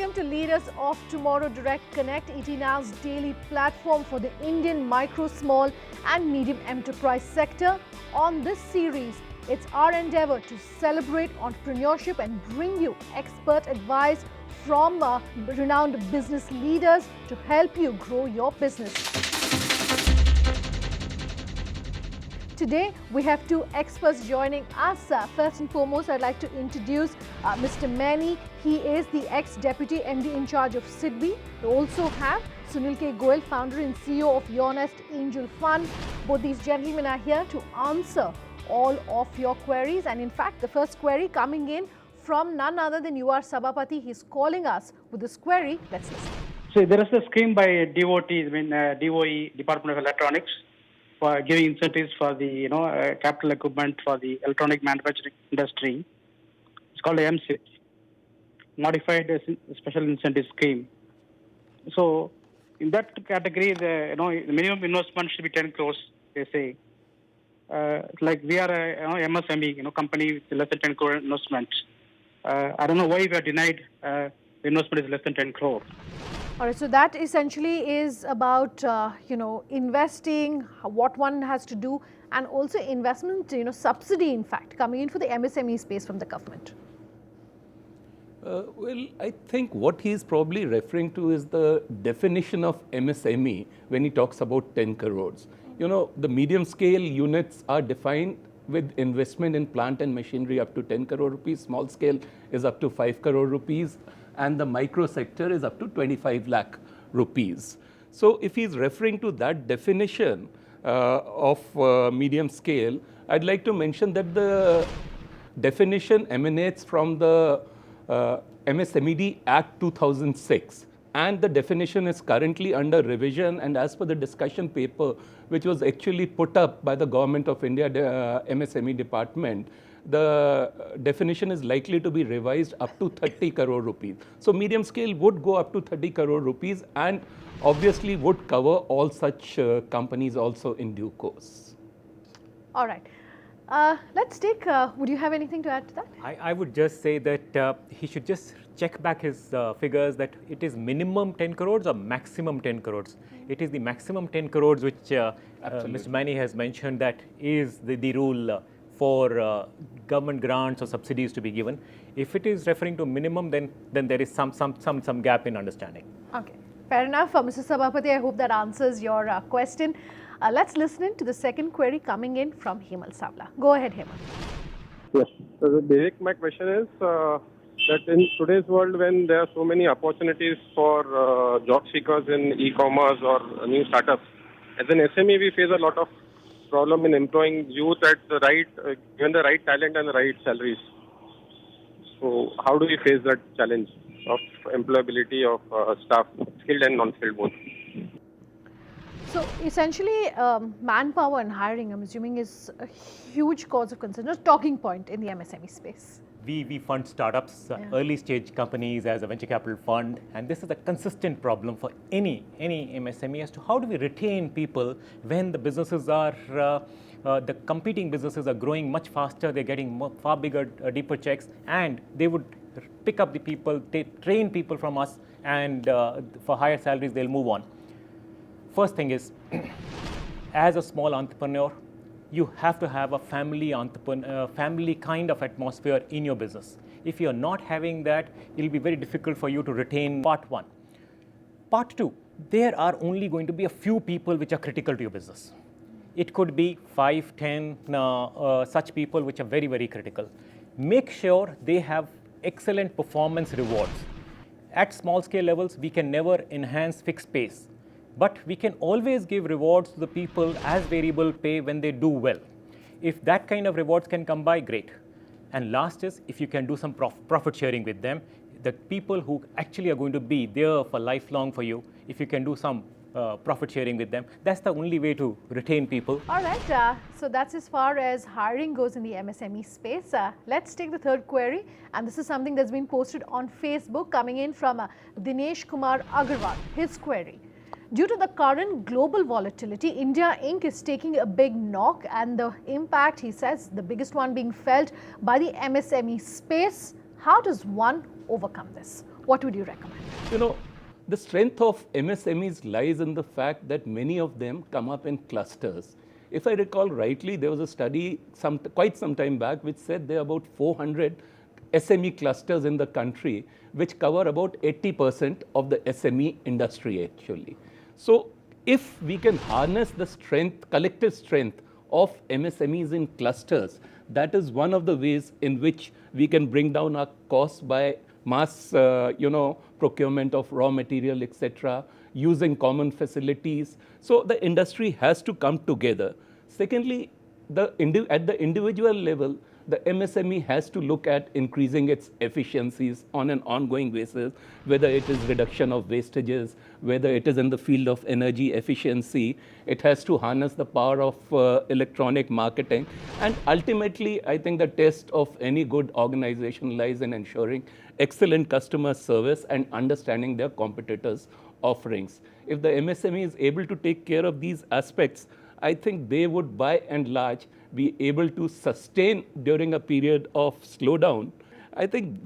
Welcome to Leaders of Tomorrow Direct Connect, ET Now's daily platform for the Indian micro, small and medium enterprise sector. On this series, it's our endeavor to celebrate entrepreneurship and bring you expert advice from renowned business leaders to help you grow your business. Today, we have two experts joining us. First and foremost, I'd like to introduce Mr. Mani. He is the ex-deputy MD in charge of SIDBI. We also have Sunil K. Goel, founder and CEO of Your Nest Angel Fund. Both these gentlemen are here to answer all of your queries. And in fact, the first query coming in from none other than UR Sabapati. He's calling us with this query. Let's listen. So there is a scheme by DOT, DOE, Department of Electronics, for giving incentives for the capital equipment for the electronic manufacturing industry. It's called MSIP, Modified Special Incentive Scheme. So in that category, the minimum investment should be 10 crores. They say, like we are a MSME, company with less than 10 crore investment. I don't know why we are denied. The investment is less than 10 crore. All right, so that essentially is about, investing, what one has to do, and also investment, subsidy, in fact, coming in for the MSME space from the government. Well, I think what he is probably referring to is the definition of MSME when he talks about 10 crores. The medium scale units are defined with investment in plant and machinery up to 10 crore rupees, small scale is up to 5 crore rupees, and the micro sector is up to 25 lakh rupees. So if he's referring to that definition of medium scale, I'd like to mention that the definition emanates from the MSMED Act 2006. And the definition is currently under revision, and as per the discussion paper, which was actually put up by the Government of India MSME department, the definition is likely to be revised up to 30 crore rupees. So medium scale would go up to 30 crore rupees and obviously would cover all such companies also in due course. All right. Let's take, would you have anything to add to that? I would just say that he should just check back his figures that it is minimum 10 crores or maximum 10 crores. It is the maximum 10 crores which Mr. Mani has mentioned that is the rule for government grants or subsidies to be given. If it is referring to minimum, then there is some gap in understanding. Okay, fair enough. Mr. Sabapati, I hope that answers your question. Let's listen in to the second query coming in from Hemal Savla. Go ahead, Hemal. Yes. So the basic my question is that in today's world, when there are so many opportunities for job seekers in e-commerce or new startups, as an SME, we face a lot of problem in employing youth at the right, given the right talent and the right salaries. So how do we face that challenge of employability of staff, skilled and non-skilled both? So essentially, manpower and hiring, I'm assuming, is a huge cause of concern, a talking point in the MSME space. We fund startups, early stage companies as a venture capital fund, and this is a consistent problem for any MSME as to how do we retain people when the businesses are, the competing businesses are growing much faster, they're getting far bigger, deeper checks, and they would pick up the people, they train people from us, and for higher salaries, they'll move on. First thing is, as a small entrepreneur, you have to have a family kind of atmosphere in your business. If you're not having that, it'll be very difficult for you to retain part one. Part two, there are only going to be a few people which are critical to your business. It could be 5, 10 such people which are very, very critical. Make sure they have excellent performance rewards. At small scale levels, we can never enhance fixed pays. But we can always give rewards to the people as variable pay when they do well. If that kind of rewards can come by, great. And last is, if you can do some profit sharing with them, the people who actually are going to be there for lifelong for you, if you can do some profit sharing with them, that's the only way to retain people. All right, so that's as far as hiring goes in the MSME space. Let's take the third query, and this is something that's been posted on Facebook coming in from Dinesh Kumar Agarwal. His query. Due to the current global volatility, India Inc. is taking a big knock, and the impact, he says, the biggest one being felt by the MSME space. How does one overcome this? what would you recommend? You know, the strength of MSMEs lies in the fact that many of them come up in clusters. If I recall rightly, there was a study quite some time back which said there are about 400 SME clusters in the country, which cover about 80% of the SME industry actually. So if we can harness the strength, collective strength of MSMEs in clusters, that is one of the ways in which we can bring down our costs by mass procurement of raw material, etc., using common facilities. So the industry has to come together. Secondly, at the individual level, the MSME has to look at increasing its efficiencies on an ongoing basis, whether it is reduction of wastages, whether it is in the field of energy efficiency. It has to harness the power of electronic marketing. And ultimately, I think the test of any good organization lies in ensuring excellent customer service and understanding their competitors' offerings. If the MSME is able to take care of these aspects, I think they would, by and large, be able to sustain during a period of slowdown. I think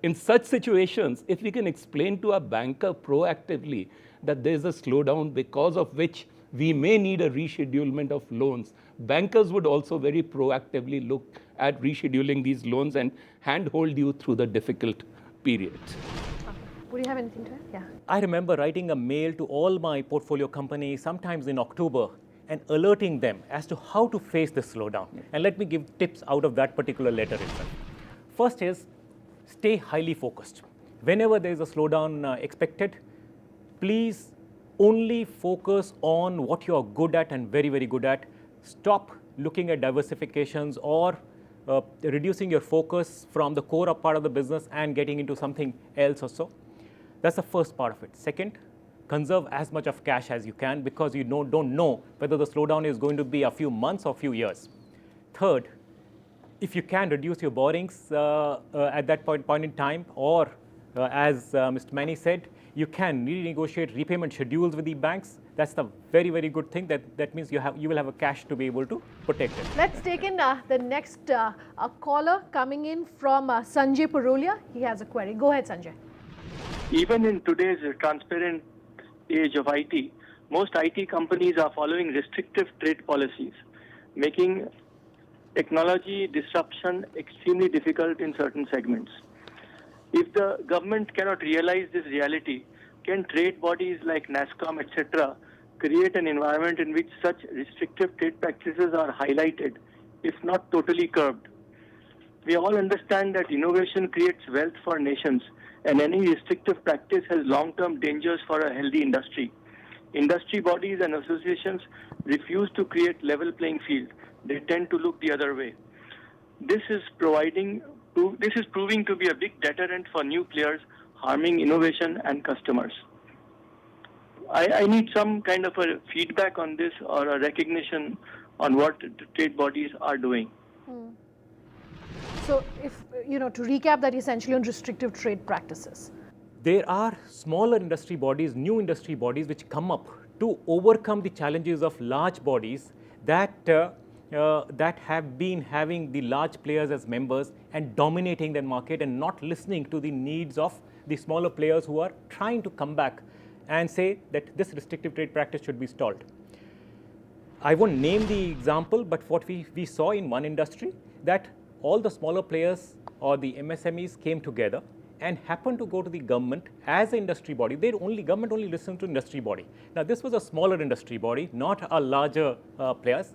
in such situations, if we can explain to a banker proactively that there is a slowdown because of which we may need a reschedulement of loans, bankers would also very proactively look at rescheduling these loans and handhold you through the difficult period. Would you have anything to add? Yeah. I remember writing a mail to all my portfolio companies sometimes in October and alerting them as to how to face the slowdown. And let me give tips out of that particular letter itself. First is stay highly focused. Whenever there is a slowdown expected, please only focus on what you are good at and very, very good at. Stop looking at diversifications or reducing your focus from the core part of the business and getting into something else or so. That's the first part of it. Second, conserve as much of cash as you can because you don't know whether the slowdown is going to be a few months or a few years. Third, if you can reduce your borrowings at that point in time, or as Mr. Mani said, you can renegotiate repayment schedules with the banks. That's the very, very good thing. That means you will have a cash to be able to protect it. Let's take in the next caller coming in from Sanjay Purulia. He has a query. Go ahead, Sanjay. Even in today's transparent age of IT, most IT companies are following restrictive trade policies, making technology disruption extremely difficult in certain segments. If the government cannot realize this reality, can trade bodies like NASSCOM, etc., create an environment in which such restrictive trade practices are highlighted, if not totally curbed? We all understand that innovation creates wealth for nations, and any restrictive practice has long-term dangers for a healthy industry. Industry bodies and associations refuse to create level playing field. They tend to look the other way. This is proving to be a big deterrent for new players, harming innovation and customers. I need some kind of a feedback on this or a recognition on what the trade bodies are doing. So, to recap that essentially on restrictive trade practices. There are smaller industry bodies, new industry bodies, which come up to overcome the challenges of large bodies that have been having the large players as members and dominating the market and not listening to the needs of the smaller players who are trying to come back and say that this restrictive trade practice should be stalled. I won't name the example, but what we saw in one industry, that all the smaller players or the MSMEs came together and happened to go to the government as an industry body. Government only listened to industry body. Now this was a smaller industry body, not a larger players,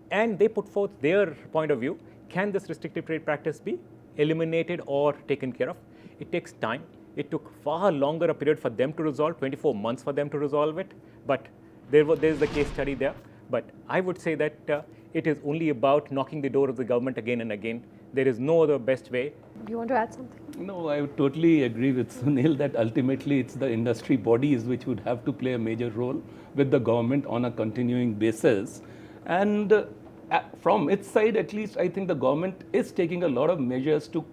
and they put forth their point of view. Can this restrictive trade practice be eliminated or taken care of? It takes time. It took far longer a period for them to resolve, 24 months for them to resolve it, but there's the case study there. But I would say that it is only about knocking the door of the government again and again. There is no other best way. Do you want to add something? No, I would totally agree with Sunil that ultimately it's the industry bodies which would have to play a major role with the government on a continuing basis. And from its side, at least, I think the government is taking a lot of measures to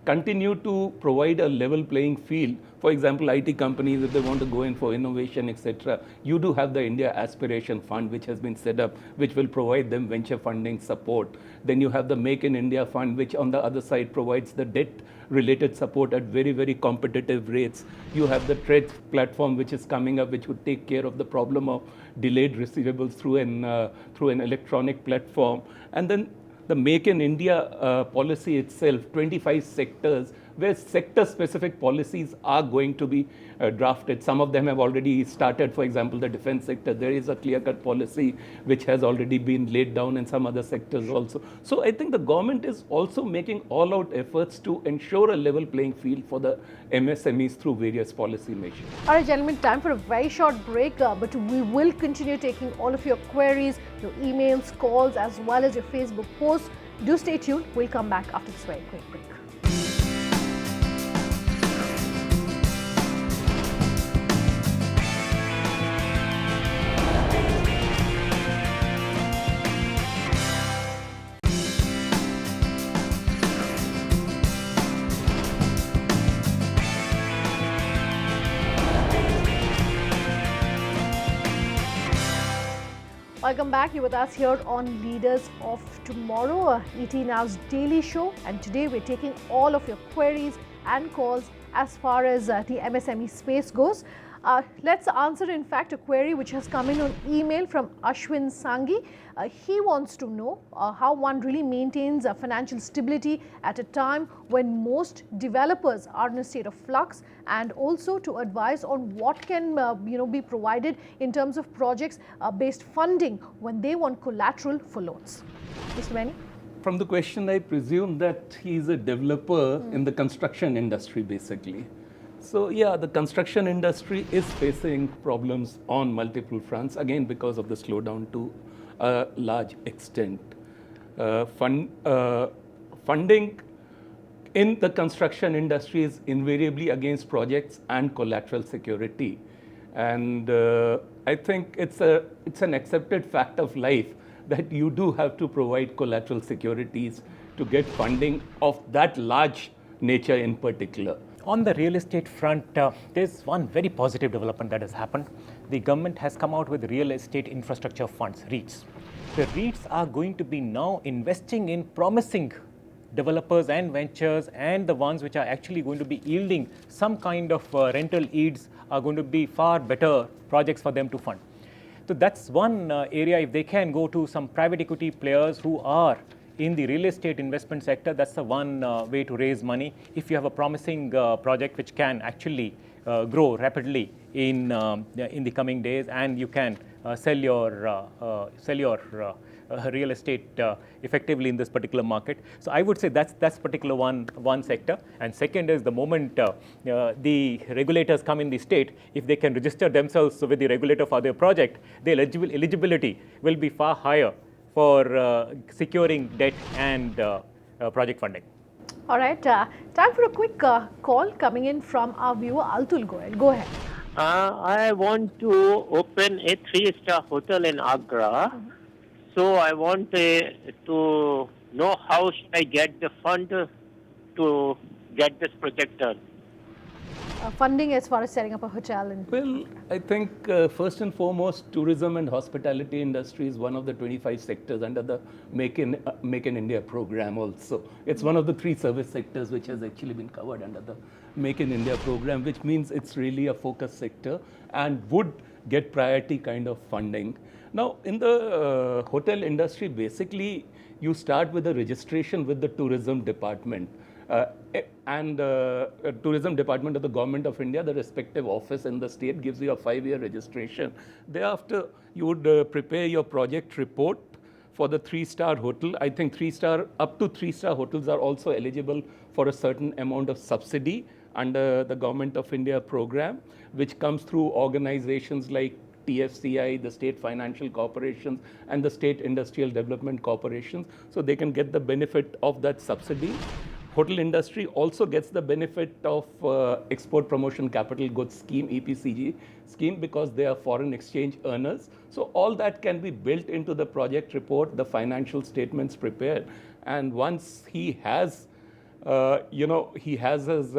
continue to provide a level playing field. For example, IT companies, if they want to go in for innovation, etc., you do have the India Aspiration Fund, which has been set up, which will provide them venture funding support. Then you have the Make in India Fund, which on the other side provides the debt-related support at very, very competitive rates. You have the TREDS platform, which is coming up, which would take care of the problem of delayed receivables through an electronic platform. And then the Make in India policy itself, 25 sectors, where sector-specific policies are going to be drafted. Some of them have already started. For example, the defense sector, there is a clear-cut policy which has already been laid down in some other sectors also. So I think the government is also making all-out efforts to ensure a level playing field for the MSMEs through various policy measures. All right, gentlemen, time for a very short break, but we will continue taking all of your queries, your emails, calls, as well as your Facebook posts. Do stay tuned. We'll come back after this very quick break. Welcome back. You're with us here on Leaders of Tomorrow, ET Now's daily show. And today we're taking all of your queries and calls as far as the MSME space goes. Let's answer, in fact, a query which has come in on email from Ashwin Sangi. He wants to know how one really maintains financial stability at a time when most developers are in a state of flux, and also to advise on what can be provided in terms of projects-based funding when they want collateral for loans. Mr. Mani? From the question, I presume that he's a developer in the construction industry, basically. So yeah, the construction industry is facing problems on multiple fronts, again because of the slowdown to a large extent. Funding in the construction industry is invariably against projects and collateral security. And I think it's an accepted fact of life that you do have to provide collateral securities to get funding of that large nature in particular. On the real estate front, there's one very positive development that has happened. The government has come out with real estate infrastructure funds, REITs. The REITs are going to be now investing in promising developers and ventures, and the ones which are actually going to be yielding some kind of rental yields are going to be far better projects for them to fund. So that's one area. If they can go to some private equity players who are in the real estate investment sector, that's the one way to raise money. If you have a promising project which can actually grow rapidly in the coming days, and you can sell your real estate effectively in this particular market. So I would say that's particular one sector. And second is the moment the regulators come in the state, if they can register themselves with the regulator for their project, their eligibility will be far higher for securing debt and project funding. All right, time for a quick call coming in from our viewer, Altul Goel. Go ahead. I want to open a 3-star hotel in Agra. So I want to know how should I get the fund to get this project done. Funding as far as setting up a hotel? Well, I think first and foremost, tourism and hospitality industry is one of the 25 sectors under the Make in India program also. It's one of the 3 service sectors which has actually been covered under the Make in India program, which means it's really a focus sector and would get priority kind of funding. Now, in the hotel industry, basically, you start with a registration with the tourism department. Tourism department of the government of India, the respective office in the state gives you a 5-year registration. Thereafter, you would prepare your project report for the 3-star hotel. I think up to 3-star hotels are also eligible for a certain amount of subsidy under the government of India program, which comes through organizations like TFCI, the State Financial Corporations, and the State Industrial Development Corporations, so they can get the benefit of that subsidy. Hotel industry also gets the benefit of Export Promotion Capital Goods Scheme, EPCG scheme, because they are foreign exchange earners. So all that can be built into the project report, the financial statements prepared. And once he has he has his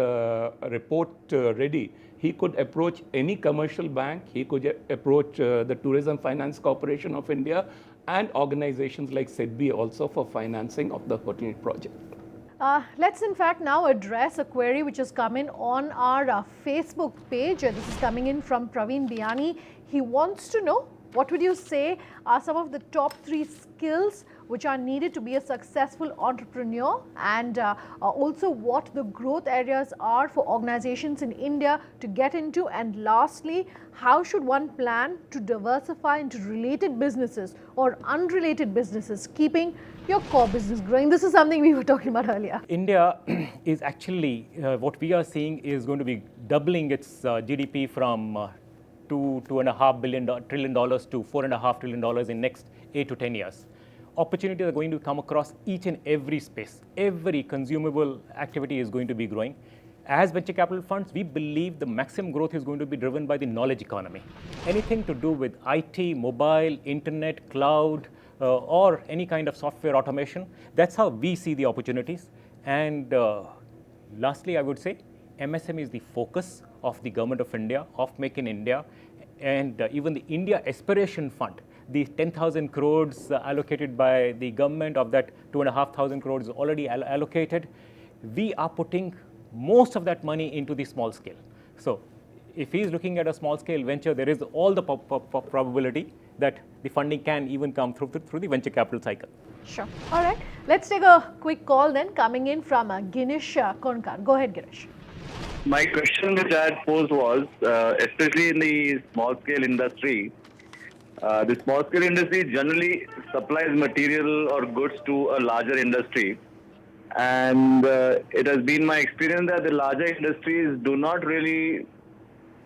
report ready. He could approach any commercial bank. He could approach the Tourism Finance Corporation of India and organizations like SIDBI also for financing of the hotel project. Let's in fact now address a query which has come in on our Facebook page. This is coming in from Praveen Biani. He wants to know, what would you say are some of the top 3 skills which are needed to be a successful entrepreneur, and also what the growth areas are for organizations in India to get into, and lastly, how should one plan to diversify into related businesses or unrelated businesses, keeping your core business growing? This is something we were talking about earlier. India is actually, what we are seeing is going to be doubling its GDP from $2.5 trillion to $4.5 trillion in next 8 to 10 years. Opportunities are going to come across each and every space. Every consumable activity is going to be growing. As venture capital funds, we believe the maximum growth is going to be driven by the knowledge economy. Anything to do with IT, mobile, internet, cloud, or any kind of software automation, that's how we see the opportunities. And lastly, I would say MSME is the focus of the Government of India, of Make in India, and even the India Aspiration Fund. The 10,000 crores allocated by the government, of that 2,500 crores is already allocated. We are putting most of that money into the small scale. So if he is looking at a small scale venture, there is all the probability that the funding can even come through the venture capital cycle. Sure. All right. Let's take a quick call then, coming in from Ginish Konkar. Go ahead, Ginish. My question which I had posed was, especially in the small scale industry, the small scale industry generally supplies material or goods to a larger industry. And it has been my experience that the larger industries do not really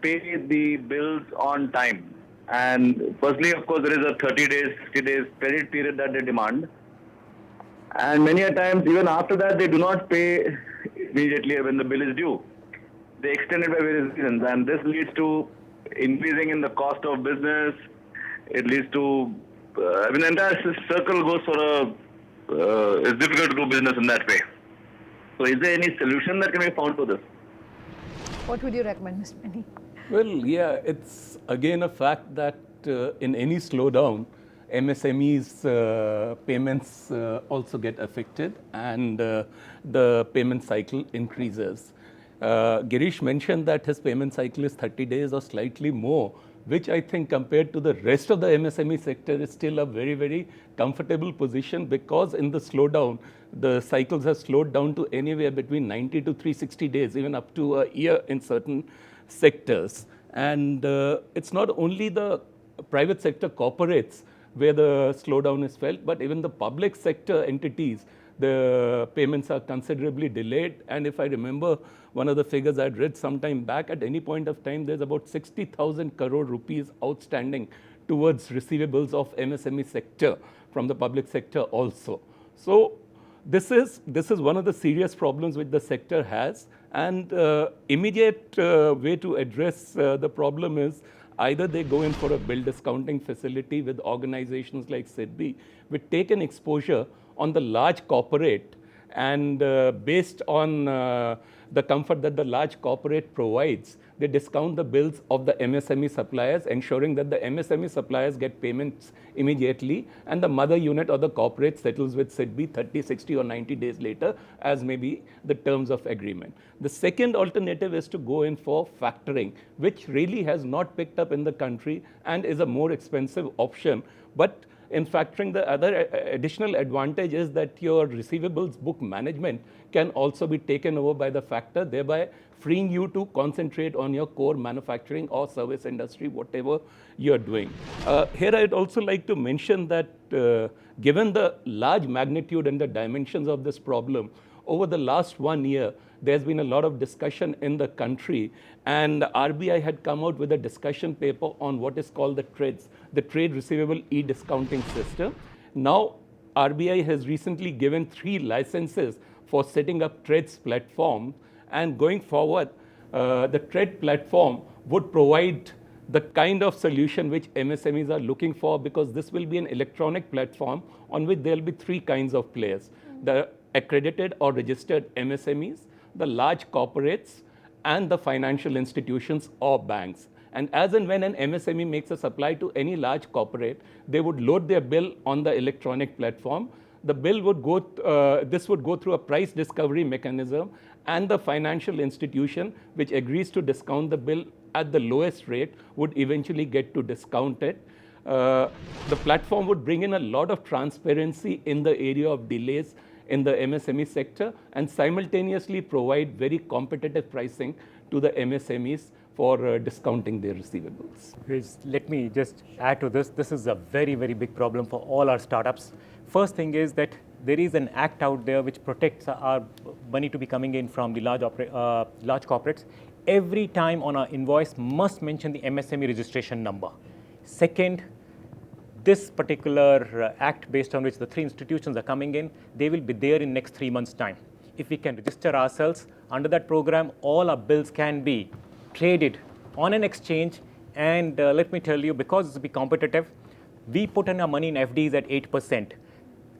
pay the bills on time. And firstly, of course, there is a 30 days, 60 days credit period that they demand. And many a times, even after that, they do not pay immediately when the bill is due. They extend it by various reasons, and this leads to increasing in the cost of business. It leads to, the entire circle goes for it's difficult to do business in that way. So is there any solution that can be found for this? What would you recommend, Mr. Mani? Well, yeah, it's again a fact that in any slowdown, MSMEs payments also get affected, and the payment cycle increases. Girish mentioned that his payment cycle is 30 days or slightly more, which I think compared to the rest of the MSME sector is still a very, very comfortable position, because in the slowdown, the cycles have slowed down to anywhere between 90 to 360 days, even up to a year in certain sectors. And it's not only the private sector corporates where the slowdown is felt, but even the public sector entities, the payments are considerably delayed. And if I remember one of the figures I'd read some time back, at any point of time, there's about 60,000 crore rupees outstanding towards receivables of MSME sector from the public sector also. So this is one of the serious problems which the sector has. And immediate way to address the problem is either they go in for a bill discounting facility with organizations like SIDBI, which take an exposure on the large corporate, and based on the comfort that the large corporate provides, they discount the bills of the MSME suppliers, ensuring that the MSME suppliers get payments immediately, and the mother unit or the corporate settles with SIDBI 30, 60 or 90 days later, as may be the terms of agreement. The second alternative is to go in for factoring, which really has not picked up in the country and is a more expensive option. But in factoring, the other additional advantage is that your receivables book management can also be taken over by the factor, thereby freeing you to concentrate on your core manufacturing or service industry, whatever you're doing. Here I'd also like to mention that given the large magnitude and the dimensions of this problem, over the last 1 year, there's been a lot of discussion in the country, and RBI had come out with a discussion paper on what is called the TReDS, the Trade Receivable E-Discounting System. Now, RBI has recently given 3 licenses for setting up TReDS platform, and going forward, the TReD platform would provide the kind of solution which MSMEs are looking for, because this will be an electronic platform on which there will be 3 kinds of players. The accredited or registered MSMEs, the large corporates, and the financial institutions or banks. And as and when an MSME makes a supply to any large corporate, they would load their bill on the electronic platform. The bill would go, this would go through a price discovery mechanism, and the financial institution which agrees to discount the bill at the lowest rate would eventually get to discount it. The platform would bring in a lot of transparency in the area of delays in the MSME sector and simultaneously provide very competitive pricing to the MSMEs for discounting their receivables. Let me just add to this. This is a very, very big problem for all our startups. First thing is that there is an act out there which protects our money to be coming in from the large corporates. Every time on our invoice must mention the MSME registration number. Second, this particular act based on which the 3 institutions are coming in, they will be there in next 3 months' time. If we can register ourselves under that program, all our bills can be traded on an exchange. And let me tell you, because it's will be competitive, we put in our money in FDs at 8%.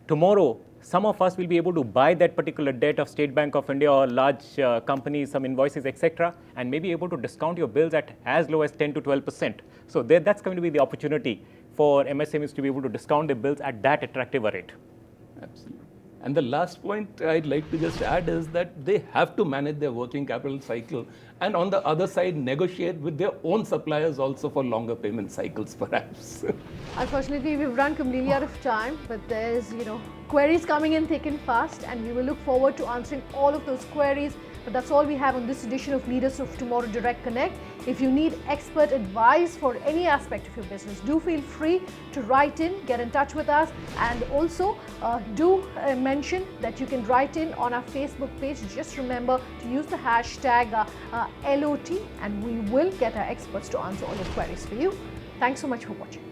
Tomorrow, some of us will be able to buy that particular debt of State Bank of India or large companies, some invoices, etc., and may be able to discount your bills at as low as 10 to 12%. So that's going to be the opportunity for MSMEs to be able to discount their bills at that attractive a rate. Absolutely. And the last point I'd like to just add is that they have to manage their working capital cycle, and on the other side, negotiate with their own suppliers also for longer payment cycles, perhaps. Unfortunately, we've run completely out of time, but there's, queries coming in thick and fast, and we will look forward to answering all of those queries. But that's all we have on this edition of Leaders of Tomorrow Direct Connect. If you need expert advice for any aspect of your business, do feel free to write in, get in touch with us, and also do mention that you can write in on our Facebook page. Just remember to use the hashtag LOT, and we will get our experts to answer all your queries for you. Thanks so much for watching.